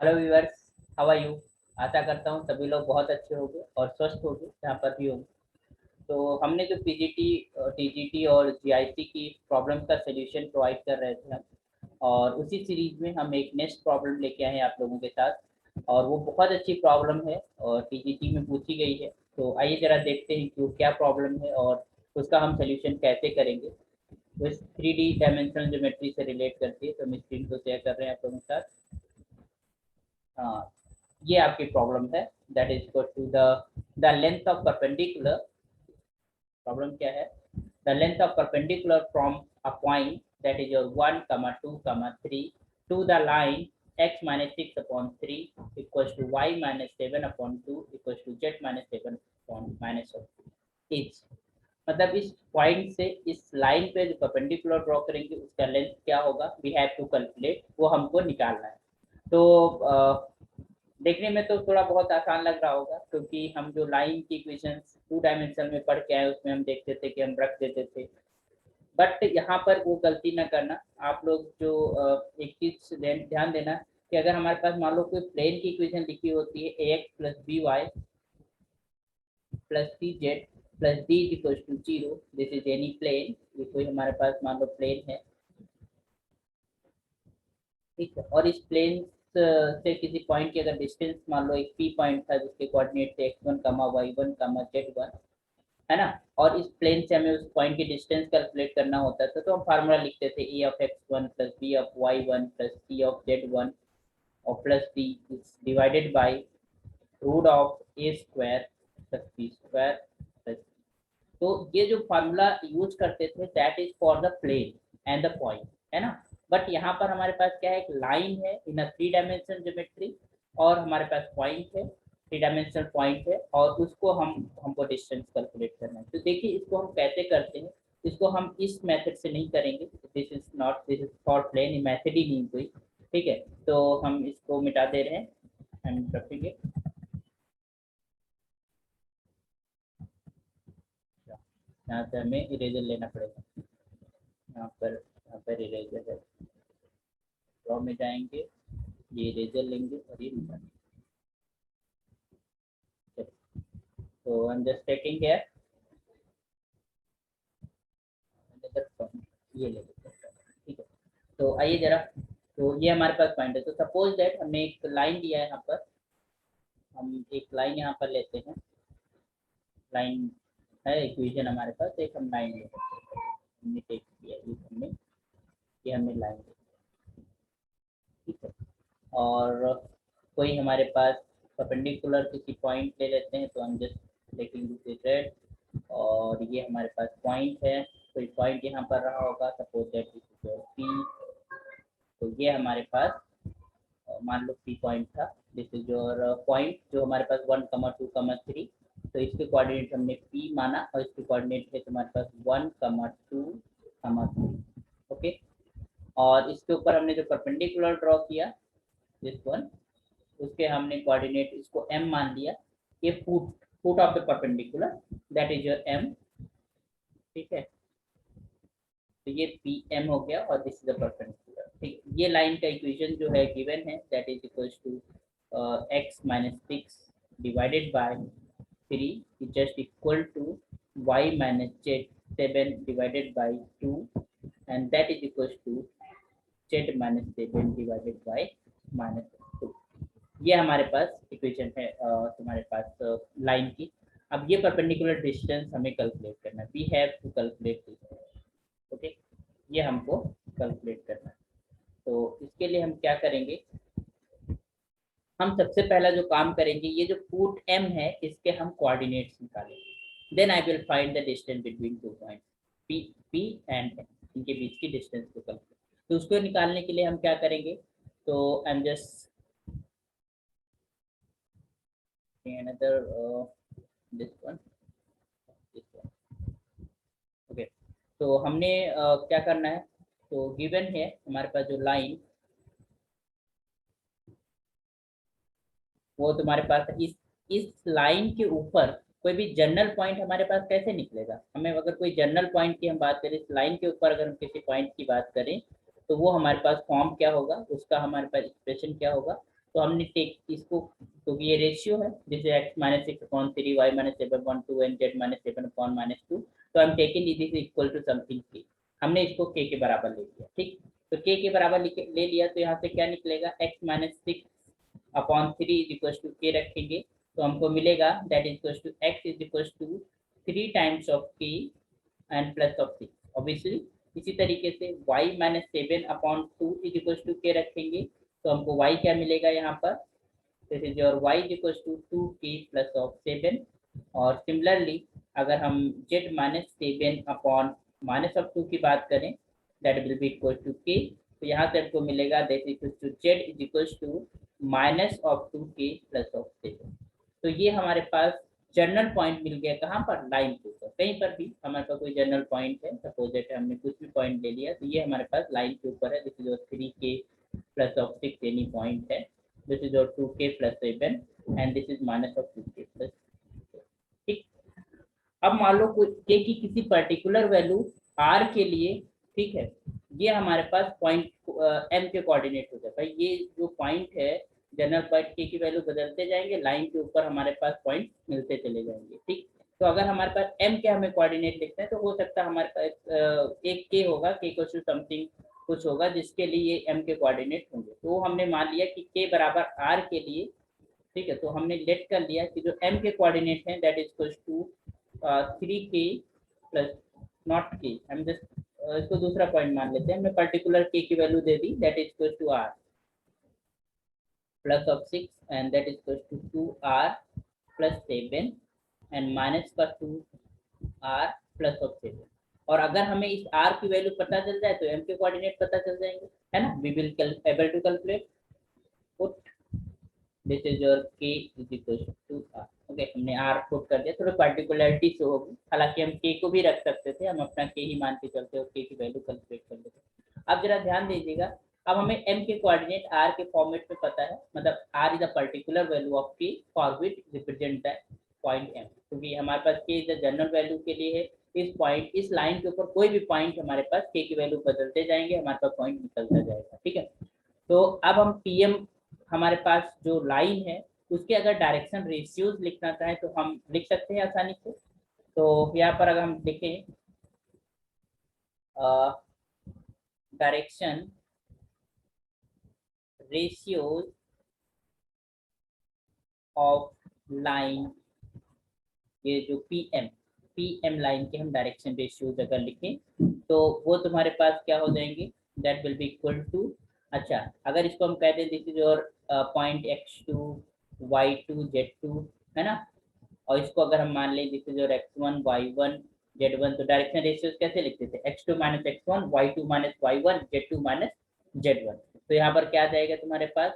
Hello viewers, how are you. आशा करता हूँ सभी लोग बहुत अच्छे होंगे और स्वस्थ होंगे जहाँ पर भी होंगे। तो हमने जो पीजीटी, टीजीटी और जीआईसी की प्रॉब्लम का सलूशन प्रोवाइड कर रहे थे हम, और उसी सीरीज में हम एक नेक्स्ट प्रॉब्लम लेके आए हैं आप लोगों के साथ। और वो बहुत अच्छी प्रॉब्लम है और टीजीटी में पूछी गई है। तो आइए जरा देखते हैं कि वो क्या प्रॉब्लम है और उसका हम सलूशन कैसे करेंगे। वो इस 3D डायमेंशनल ज्योमेट्री से रिलेट करती है। तो हम स्क्रीन को शेयर कर रहे हैं आप लोगों के साथ। हाँ, ये आपकी प्रॉब्लम है। That is equal to the length of perpendicular. Problem क्या है? The length of perpendicular from a point that is your 1, 2, 3 to the line x minus 6 upon 3 equals to y minus 7 upon 2 equals to z minus 7 upon minus of 2 is। मतलब इस point से इस line पे जो perpendicular draw करेंगे उसका length क्या होगा, वी हैव टू कैलकुलेट, वो हमको निकालना है। तो देखने में तो थोड़ा बहुत आसान लग रहा होगा, क्योंकि हम जो लाइन की इक्वेशंस 2 डायमेंशन में पढ़ के आए उसमें हम देखते थे कि हम रख देते थे। बट यहाँ पर वो गलती ना करना आप लोग। जो एक चीज ध्यान देना कि अगर हमारे पास मान लो कोई प्लेन की इक्वेशन लिखी होती है a x plus b y plus c z plus d is equal to 0, this is any plane. ये कोई हमारे पास मान लो प्लेन है, ठीक है। और इस प्लेन से किसी पॉइंट की अगर डिस्टेंस मान लो एक पी पॉइंट था जिसके कोऑर्डिनेट थे x1 y1 z1, है ना। और इस प्लेन से हमें उस पॉइंट की डिस्टेंस कैलकुलेट करना होता था, तो हम फार्मूला लिखते थे a of x1 plus b of y1 plus c of z1 और plus d is divided by root of a square plus b square plus. तो ये जो फार्मूला यूज करते थे that is for the plane and the point, है ना। But यहाँ पर हमारे पास क्या है, एक लाइन है इन अ 3 डायमेंशन ज्योमेट्री, और हमारे पास पॉइंट है, 3 डायमेंशनल पॉइंट है, और उसको हमको डिस्टेंस कैलकुलेट करना है। तो देखिए इसको हम कैसे करते हैं। इसको हम इस मेथड से नहीं करेंगे, this is for plane, method ही नहीं कोई, ठीक है। तो हम इसको मिटा दे रहे हैं एंड रखेंगे। यहाँ से हमें इरेजर लेना पड़ेगा। यहाँ पर इरेजर है, ड्रॉ में जाएंगे, ये इरेजर लेंगे और ये मिटाएंगे। तो I am just taking here ये ले लेते हैं, ठीक है। तो आइए जरा, तो ये हमारे पास पॉइंट है। तो सपोज दैट हमने एक लाइन दिया है यहाँ पर, हम एक लाइन यहाँ पर लेते हैं। लाइन है इक्वेशन हमारे पास, एक हम लाइन ले सकते हैं। हमने टेक किया ये हमने, ये हमने लाइन ले, ठीक है। और कोई हमारे पास परपेंडिकुलर किसी पॉइंट ले लेते हैं, तो हम जस्ट टेकिंग दिस रेड, और ये हमारे पास पॉइंट है। कोई पॉइंट यहाँ पर रहा होगा, suppose that this is P. तो ये हमारे पास मान लो पी पॉइंट था। दिस इज योर पॉइंट जो हमारे पास 1, 2, 3। तो इसके कोऑर्डिनेट हमने पी माना और इसके कोऑर्डिनेट है तुम्हारे पास 1, 2, 3। ओके। और इसके ऊपर हमने जो परपेंडिकुलर ड्रॉ किया दिस वन, उसके हमने कोऑर्डिनेट इसको m मान लिया। ये foot of the perpendicular, that is your m, ठीक है। तो ये पी एम हो गया और दिस इज द परपेंडिकुलर, ठीक। ये लाइन का इक्वेशन जो है गिवन है, that is equals to x minus 6 divided by 3 is just equal to y minus 7 divided by 2 and that is equals to z minus 7 divided by minus 2। ये हमारे पास equation है तुम्हारे पास लाइन की। अब ये परपेंडिकुलर डिस्टेंस हमें calculate करना है, we have to calculate this, okay. ये हमको कैलकुलेट करना है। तो इसके लिए हम क्या करेंगे, हम सबसे पहला जो काम करेंगे, ये जो पुट m है इसके हम कोऑर्डिनेट्स निकालेंगे। Then I will find the distance between 2 points p and m, इनके बीच की डिस्टेंस को कैलकुलेट। तो उसको निकालने के लिए हम क्या करेंगे, तो I am just another this one, okay. तो हमने क्या करना है, तो गिवन है हमारे पास जो लाइन, वो तुम्हारे पास इस लाइन के ऊपर कोई भी जनरल पॉइंट हमारे पास कैसे निकलेगा। हमें अगर कोई जनरल पॉइंट की हम बात करें, इस लाइन के ऊपर अगर हम किसी पॉइंट की बात करें, तो वो हमारे पास फॉर्म क्या होगा, उसका हमारे पास एक्सप्रेशन क्या होगा, तो हमने टेक इसको, तो ये रेशियो है, this x minus 6/3 y minus 7/2 and z minus 7/-2, तो हम taking this equal to something k, हमने इसको k के बराबर ले लिया, ठीक। तो k के बराबर ले लिया, तो यहाँ से क्या निकलेगा, x minus 6/3 is equal to k रखेंगे, तो हमको मिलेगा that is equal to x is equal to 3 times of k and plus of 6 obviously. इसी तरीके से y minus 7/2 is equal to k रखेंगे, तो हमको y क्या मिलेगा यहाँ पर, this is your y is equal to 2k plus of 7, और सिमिलरली अगर हम z माइनस 7/-2 की बात करें, that will be equal to k, तो यहाँ से हमको मिलेगा that is to z is equal to minus of 2k plus of 7। तो ये हमारे पास जनरल पॉइंट मिल गया, कहाँ पर, लाइन के ऊपर। कहीं पर भी हमारे पास कोई जनरल पॉइंट है, सपोज दैट हमने कुछ भी पॉइंट ले लिया, तो ये हमारे पास लाइन के ऊपर है, this is your 3k plus of 6 any point है, this is your 2k plus 7 and this is minus of 2k plus, ठीक। अब मान लो k की किसी पर्टिकुलर वैल्यू r के लिए, ठीक है, ये हमारे पास पॉइंट m के कोऑर्डिनेट हो जाता है। ये जो पॉइंट है जनरल पॉइंट k की वैल्यू बदलते जाएंगे, लाइन के ऊपर हमारे पास पॉइंट मिलते चले जाएंगे, ठीक। तो अगर हमारे पास m के हमें कोऑर्डिनेट लिखते हैं, तो हो सकता है हमारे पास एक k होगा, k को समथिंग कुछ होगा जिसके लिए ये m के कोऑर्डिनेट होंगे। तो हमने मान लिया कि k बराबर r के लिए, ठीक है, तो हमने लेट कर लिया कि जो m के कोऑर्डिनेट हैं that is equal to 3k plus not k, हम जस्ट इसको दूसरा पॉइंट मान लेते हैं, हमने पर्टिकुलर k की वैल्यू दे दी, that is equal to r plus of 6 and that is equal to 2r plus 7 and minus का 2r प्लस ऑफ 7। और अगर हमें इस r की वैल्यू पता चल जाए तो m के कोऑर्डिनेट पता चल जाएंगे, है ना, we will able to calculate put this is your k is equal to r। Okay, हमने r पुट कर दिया, थोड़ी पर्टिकुलरिटी शो होगी, हालांकि हम k को भी रख सकते थे, हम अपना k ही मान के चलते और k की वैल्यू कैलकुलेट कर लेते। अब जरा ध्यान दीजिएगा, अब हमें m के कोऑर्डिनेट r के फॉर्मेट में पता है, मतलब r is a particular value of k for which represent the point m, क्योंकि हमारे पास k is the general value के लिए है, इस पॉइंट, इस लाइन के ऊपर कोई भी पॉइंट हमारे पास k की वैल्यू बदलते जाएंगे, हमारे पास पॉइंट निकलता जाएगा, ठीक है। तो अब हम pm, हमारे पास जो लाइन है उसके अगर डायरेक्शन रेशियोज लिखना चाहें तो हम लिख सकते हैं आसानी से। तो यहाँ पर अगर हम लिखें डायरेक्शन रेशियोज ऑफ लाइन, ये जो पीएम लाइन के हम डायरेक्शन रेशियोज अगर लिखें तो वो तुम्हारे पास क्या हो जाएंगे, that will be equal to, अच्छा अगर इसको हम कह दें this is your point x2 y2 z2, है ना, और इसको अगर हम मान लें this is your x1 y1 z1, तो डायरेक्शन रेशियोज कैसे लिखते थे, x2 minus x1 y2 minus y1 z2 minus z1। तो यहाँ पर क्या जाएगा तुम्हारे पास,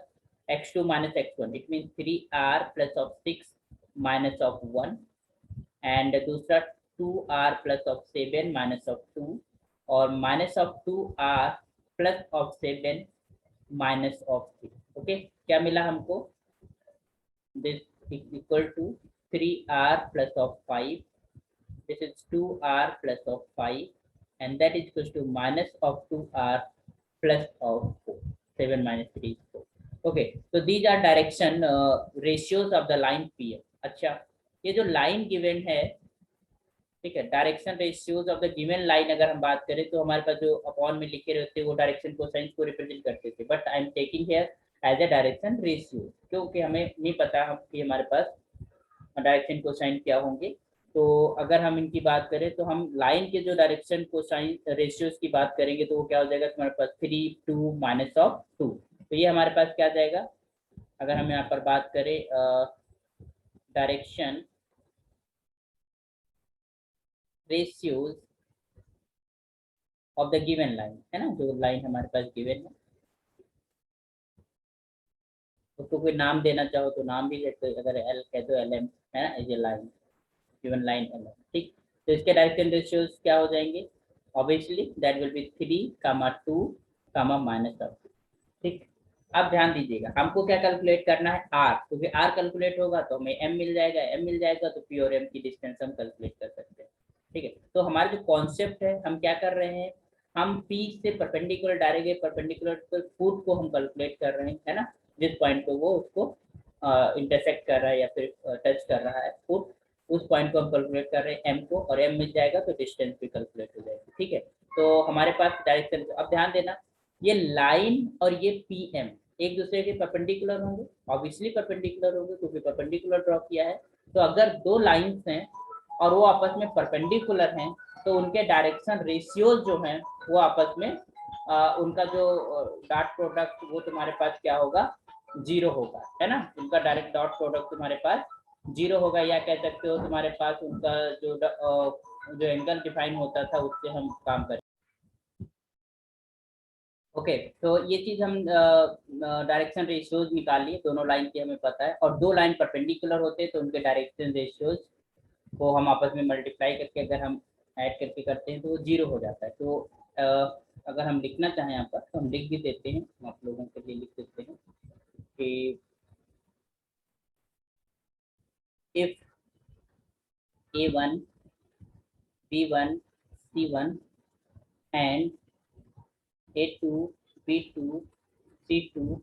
x2 minus x1 it mean 3r plus of 6 minus of 1 and दूसरा 2r plus of 7 minus of 2 और minus of 2r plus of 7 minus of 3। Okay, क्या मिला हमको, this is equal to 3r plus of 5, this is 2r plus of 5 and that is equal to minus of 2r plus of 4, 7 minus 3 is 4। okay, so these are direction ratios of the line PM। अच्छा, ये जो line given है, ठीक है, direction ratios of the given line अगर हम बात करें तो हमारे पास जो अपॉन में लिखे रहते हैं वो डायरेक्शन कोसाइन को रिप्रेजेंट करते थे, but I am taking here as a direction ratio, क्योंकि हमें नहीं पता हम कि हमारे पास डायरेक्शन कोसाइन क्या होंगे। तो अगर हम इनकी बात करें तो हम लाइन के जो डायरेक्शन कोसाइन रेशियोज की बात करेंगे तो वो क्या हो जाएगा तुम्हारे पास 3 2 माइनस ऑफ 2, तो ये हमारे पास क्या जाएगा, अगर हम यहाँ पर बात करें direction ratios of the given line, है ना, जो लाइन हमारे पास गिवन है उसको कोई नाम देना चाहो तो नाम भी देते, अगर एल कह दो एल एम, है ना, as a line, given line L M, ठीक। तो इसके डायरेक्शन रेशियोज क्या हो जाएंगे, obviously that will be 3, 2, minus of 2, ठीक। अब ध्यान दीजिएगा, हमको क्या कैलकुलेट करना है, आर, क्योंकि आर कैलकुलेट होगा तो हमें एम मिल जाएगा, एम मिल जाएगा तो पी और एम की डिस्टेंस हम कैलकुलेट कर सकते हैं, ठीक है। तो हमारा जो कॉन्सेप्ट है, हम क्या कर रहे हैं, हम पी से परपेंडिकुलर डायरेक्ट परपेंडिकुलर फुट को हम कैलकुलेट कर रहे हैं, है ना। जिस पॉइंट पे वो उसको इंटरसेक्ट कर रहा है या फिर टच कर रहा है, फुट, उस पॉइंट को हम कैलकुलेट कर रहे हैं एम को, और एम मिल जाएगा तो डिस्टेंस भी कैलकुलेट हो जाएगी। ठीक है, तो हमारे पास डायरेक्शन, अब ध्यान देना ये लाइन और ये पी एम एक दूसरे के परपेंडिकुलर होंगे, ऑब्वियसली परपेंडिकुलर होंगे क्योंकि परपेंडिकुलर ड्रॉ किया है। तो अगर दो लाइंस हैं और वो आपस में परपेंडिकुलर हैं तो उनके डायरेक्शन रेशियोज जो हैं वो आपस में उनका जो डॉट प्रोडक्ट वो तुम्हारे पास क्या होगा, जीरो होगा, है ना। उनका डायरेक्ट डॉट प्रोडक्ट तुम्हारे पास जीरो होगा, या कह सकते हो तुम्हारे पास उनका जो एंगल डिफाइन होता था उससे हम काम करें। ओके, तो ये चीज हम डायरेक्शन रेशियोज निकाल लिए, दोनों लाइन की हमें पता है, और दो लाइन परपेंडिकुलर होते हैं तो उनके डायरेक्शन रेशियोज को हम आपस में मल्टीप्लाई करके अगर हम ऐड करके करते हैं तो वो जीरो हो जाता है। तो अगर हम लिखना चाहें यहाँ पर तो हम लिख भी देते हैं, हम आप लोगों के लिए लिख देते हैं कि if A1 B1 C1 and A2 B2 C2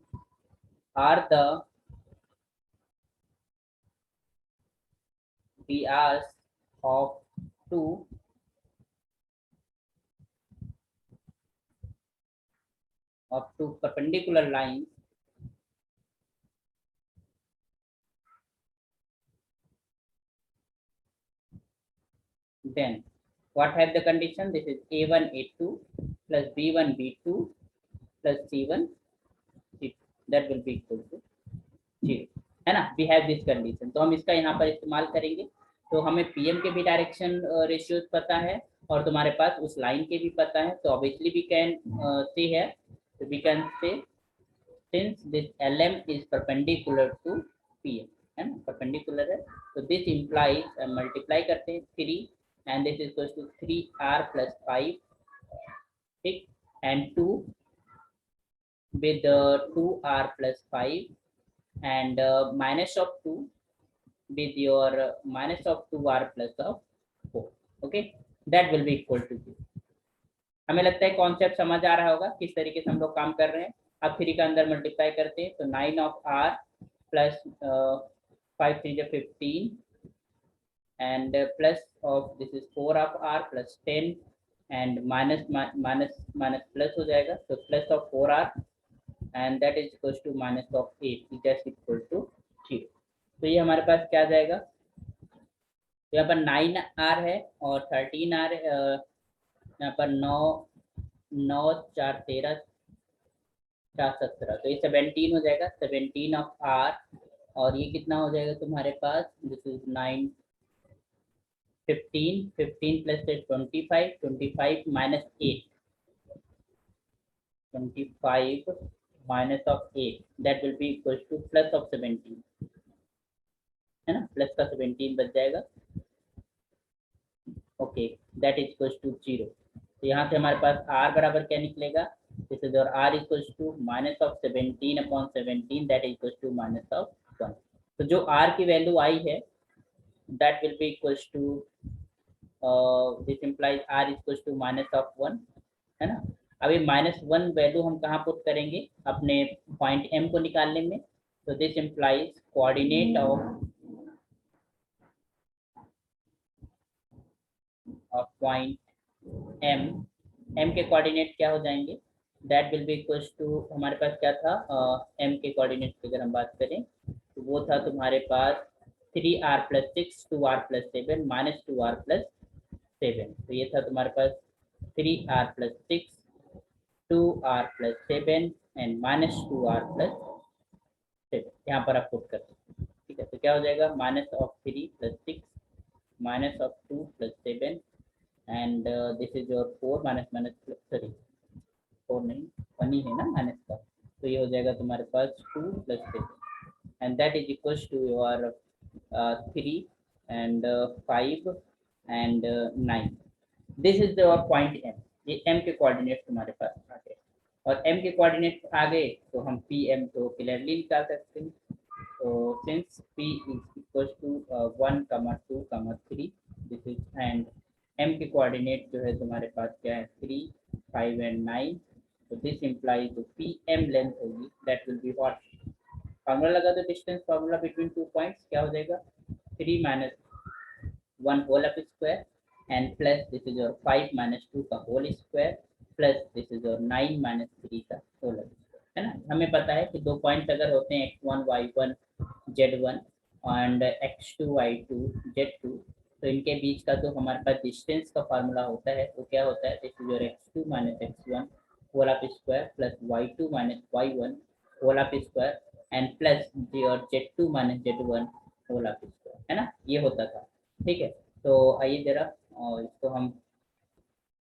are the BRs of two perpendicular lines, then what have the condition? This is A1 A2 plus B1 B2 plus C1 C2, that will be equal to 0, है ना। We have this condition, तो हम इसका यहाँ पर इस्तेमाल करेंगे। तो हमें पीएम के भी डायरेक्शन रेशियोज पता है और तुम्हारे पास उस लाइन के भी पता है, तो ऑब्वियसली वी कैन से है, तो we can say since this LM is perpendicular to PM, है ना, परपेंडिकुलर है, तो दिस इम्प्लाइज मल्टीप्लाई करते हैं 3 and this is equal to 3R plus 5, ठीक, and 2 with 2R plus 5 and minus of 2 with your minus of 2R plus of 4, okay, that will be equal to 0। हमें लगता है concept समझ आ रहा होगा किस तरीके से हम लोग काम कर रहे हैं। अब 3 का अंदर मल्टीप्लाई करते हैं तो 9 of R plus 5 3 15 and plus of this is 4 of R plus 10 and minus plus हो जाएगा, तो plus of 4R and that is equals to minus of 8 is just equal to 0। तो ये हमारे पास क्या आ जाएगा, तो यहाँ पर 9R है और 13R, यहाँ पर 9 9 4 13 4 17, तो ये 17 हो जाएगा, 17 ऑफ R, और ये कितना हो जाएगा तुम्हारे पास, this is 9 15 15 plus 25 25 minus 8 25 minus of 8 that will be equal to plus of 17, है ना, प्लस का 17 बच जाएगा, okay, that is equal to 0। तो यहाँ से हमारे पास R बराबर क्या निकलेगा, दिस इज और R equal to minus of 17 upon 17 that is equal to minus of 1। तो जो R की वैल्यू आई है that will be equal to this implies R equal to minus of 1, है ना। अभी -1 वैल्यू हम कहाँ पुट करेंगे, अपने पॉइंट M को निकालने में, तो this implies coordinate of point M के कोऑर्डिनेट क्या हो जाएंगे, that will be equals to, हमारे पास क्या था, M के कोऑर्डिनेट की अगर हम बात करें तो वो था तुम्हारे पास 3R plus 6 2R plus 7 minus 2R plus 7, तो ये था तुम्हारे पास 3R plus 6 2R plus 7 and minus 2R plus 7, यहाँ पर आप पुट करते हैं, ठीक है। तो क्या हो जाएगा, minus of 3 plus 6 minus of 2 plus 7 and this is your 4 minus minus plus, sorry 4 नहीं 1 ही है ना माइनस का, तो ये हो जाएगा तुम्हारे पास 2 plus 7 and that is equals to your 3 and 5 and 9, this is your point M। ये M के कोऑर्डिनेट तुम्हारे पास आ गए, और M के कोऑर्डिनेट आ गए तो हम PM को क्लियरली निकाल सकते हैं। तो since P is equal to 1 2 3 this is, and M के कोऑर्डिनेट जो है तुम्हारे पास क्या है 3 5 एंड 9, तो दिस इम्प्लाइज जो PM लेंथ होगी that will be what formula लगा दो, डिस्टेंस फार्मूला बिटवीन 2 पॉइंट्स क्या हो जाएगा, 3 minus 1 whole up square and plus this is your 5 minus 2 का whole square plus this is your 9 minus 3 का होल अप स्क्वायर, है ना। हमें पता है कि 2 पॉइंट्स अगर होते हैं x1 y1 z1 and x2 y2 z2, तो इनके बीच का जो हमारे पास डिस्टेंस का फार्मूला होता है वो क्या होता है, this is your x2 minus x1 whole up square plus y2 minus y1 whole up square and plus your z2 minus z1 whole up square, है ना, ये होता था। ठीक है, तो आइए जरा इसको हम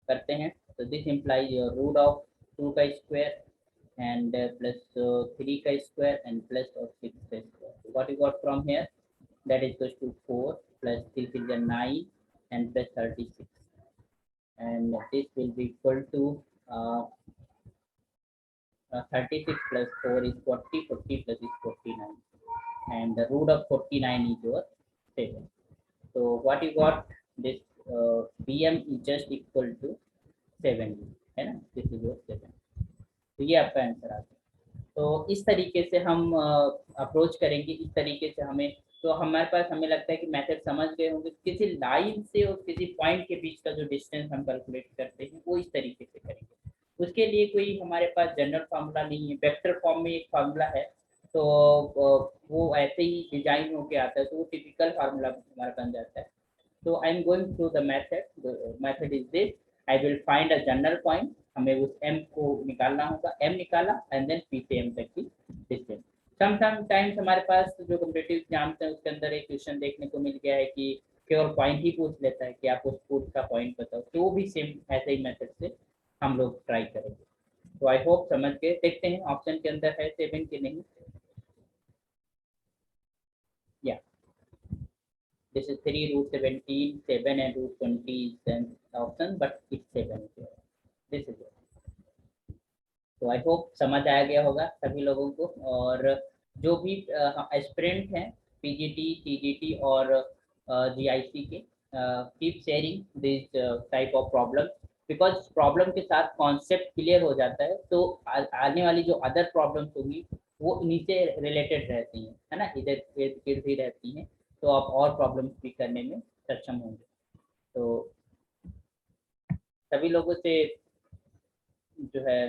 करते हैं। तो this implies your root of 2 का स्क्वायर एंड प्लस 3 का स्क्वायर एंड प्लस ऑफ 6 का square. What you got from here, that is equals to 4 plus 6 is 9 and plus 36, and this will be equal to 36 plus 4 is 40, 40 plus is 49, and the root of 49 is your 7. So what you got, this bm is just equal to 7, है ना, this is your 7। तो ये आपका answer आ गया। तो इस तरीके से हम अप्रोच करेंगे, इस तरीके से हमें, तो हमारे पास, हमें लगता है कि मेथड समझ गए होंगे। किसी लाइन से और किसी पॉइंट के बीच का जो डिस्टेंस हम कैलकुलेट करते हैं वो इस तरीके से करेंगे। उसके लिए कोई हमारे पास जनरल फार्मूला नहीं है, वेक्टर फॉर्म में एक फार्मूला है, तो वो ऐसे ही डिजाइन होके आता है, तो वो टिपिकल फार्मूला हमारा बन जाता है। So I am going through the method. The method is this. I will find a general point. हमें उस m को निकालना होगा, m निकाला and then p से m तक की डिस्टेंस। समटाइम्स हमारे पास जो कॉम्पिटिटिव एग्जाम्स हैं उसके अंदर एक क्वेश्चन देखने को मिल गया है कि केवल पॉइंट ही पूछ लेता है कि आप उस फूड का पॉइंट बताओ, तो वो भी सेम ऐसे ही मेथड से हम लोग ट्राई करेंगे। तो आई होप समझ गए। देखते हैं ऑप्शन के अंदर है 7 कि नहीं। या this is 3 root 17, 7 and root 20 is an option, but it's 7 here. This is it. तो आई होप समझ आ गया होगा सभी लोगों को। और जो भी एस्पिरेंट हैं पीजीटी, टीजीटी और जीआईसी के, keep sharing this type of problem, because problem के साथ कॉन्सेप्ट क्लियर हो जाता है तो आने वाली जो अदर प्रॉब्लम्स होंगी वो इन्हीं से रिलेटेड रहती हैं, है ना, इधर इर्द गिर्द ही रहती हैं, तो आप और प्रॉब्लम्स भी करने में सक्षम होंगे। तो सभी लोगों से जो है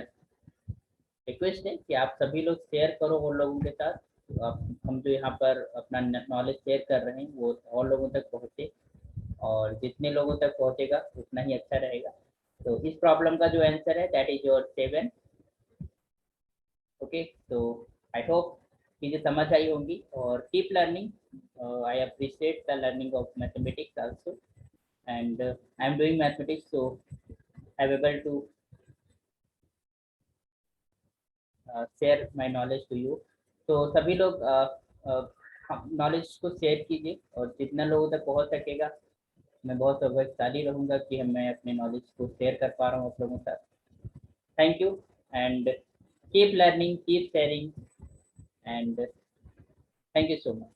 रिक्वेस्ट है कि आप सभी लोग शेयर करो उन लोगों के साथ, तो हम जो यहाँ पर अपना नॉलेज शेयर कर रहे हैं वो और लोगों तक पहुँचे, और जितने लोगों तक पहुँचेगा उतना ही अच्छा रहेगा। तो इस प्रॉब्लम का जो आंसर है दैट इज योर 7। ओके, तो आई होप चीज़ें समझ आई होंगी, और keep learning. I appreciate the learning of mathematics also, and I am doing mathematics, so I am able to share my knowledge to you. तो सभी लोग नॉलेज को शेयर कीजिए, और जितना लोगों तक पहुंच सकेगा मैं बहुत सौभाग्यशाली रहूँगा कि मैं अपने नॉलेज को शेयर कर पा रहा हूँ आप लोगों के साथ। Thank you and keep learning, keep sharing, and thank you so much.